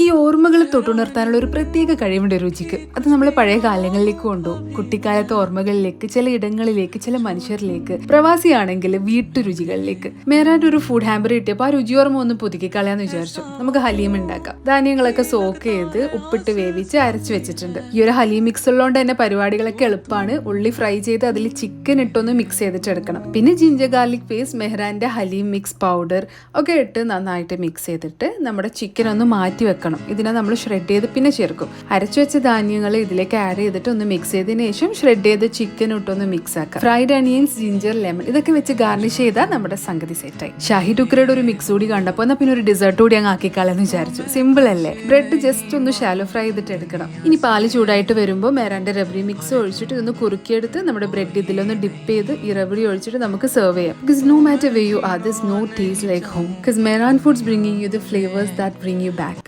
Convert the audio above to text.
ഈ ഓർമ്മകൾ തൊട്ടുണർത്താനുള്ള ഒരു പ്രത്യേക കഴിവുണ്ട് രുചിക്ക്. അത് നമ്മൾ പഴയ കാലങ്ങളിലേക്ക് കൊണ്ടുപോകും. കുട്ടിക്കാലത്തെ ഓർമ്മകളിലേക്ക്, ചില ഇടങ്ങളിലേക്ക്, ചില മനുഷ്യരിലേക്ക്, പ്രവാസിയാണെങ്കിൽ വീട്ടുരുചികളിലേക്ക്. മേരാൻ്റെ ഒരു ഫുഡ് ഹാമ്പർ കിട്ടിയപ്പോൾ ആ രുചി ഓർമ്മ ഒന്ന് പുതുക്കി കളയാന്ന് വിചാരിച്ചു. നമുക്ക് ഹലീം ഉണ്ടാക്കാം. ധാന്യങ്ങളൊക്കെ സോക്ക് ചെയ്ത് ഉപ്പിട്ട് വേവിച്ച് അരച്ചു വെച്ചിട്ടുണ്ട്. ഈ ഒരു ഹലീം മിക്സ് ഉള്ളതുകൊണ്ട് തന്നെ പരിപാടികളൊക്കെ എളുപ്പമാണ്. ഉള്ളി ഫ്രൈ ചെയ്ത് അതിൽ ചിക്കൻ ഇട്ടൊന്ന് മിക്സ് ചെയ്തിട്ടെടുക്കണം. പിന്നെ ജിഞ്ചർ ഗാർലിക് പേസ്റ്റ്, മെഹ്റാൻ്റെ ഹലീം മിക്സ് പൗഡർ ഒക്കെ ഇട്ട് നന്നായിട്ട് മിക്സ് ചെയ്തിട്ട് നമ്മുടെ ചിക്കൻ ഒന്ന് മാറ്റി വെക്കണം. ഇതിനെ നമ്മൾ ഷ്രെഡ് ചെയ്ത് പിന്നെ ചേർക്കും. അരച്ചു വെച്ച ധാന്യങ്ങൾ ഇതിലേക്ക് ആഡ് ചെയ്തിട്ട് ഒന്ന് മിക്സ് ചെയ്തതിന് ശേഷം ഷ്രെഡ് ചെയ്ത് ചിക്കൻ ഇട്ടൊന്ന് മിക്സ് ആക്കാം. ഫ്രൈഡ് അണിയൻസ്, ജിഞ്ചർ, ലെമൺ ഇതൊക്കെ വെച്ച് ഗാർണിഷ് ചെയ്താൽ നമ്മുടെ സംഗതി സെറ്റായി. ഷാഹി ടുക്കറയുടെ ഒരു മിക്സ് കൂടി കണ്ടപ്പോൾ എന്നാൽ പിന്നെ ഒരു ഡെസേർട്ട് കൂടി അങ്ങ് ആക്കിക്കാളെന്ന് വിചാരിച്ചു. സിമ്പിൾ അല്ലേ? ബ്രെഡ് ജസ്റ്റ് ഒന്ന് ഷാലോ ഫ്രൈ ചെയ്തിട്ട് എടുക്കണം. ഇനി പാല് ചൂടായിട്ട് വരുമ്പോൾ മേരാൻ്റെ റബറി മിക്സ് ഒഴിച്ചിട്ട് ഇതൊന്ന് കുറുക്കിയെടുത്ത് നമ്മുടെ ബ്രെഡ് ഇതിലൊന്ന് ഡിപ്പ് ചെയ്ത് ഈ റബറി ഒഴിച്ചിട്ട് നമുക്ക് സെർവ് ചെയ്യാം. Because no matter where you are, there's no taste like home. Because Mehran Foods bringing you the flavors that bring you back.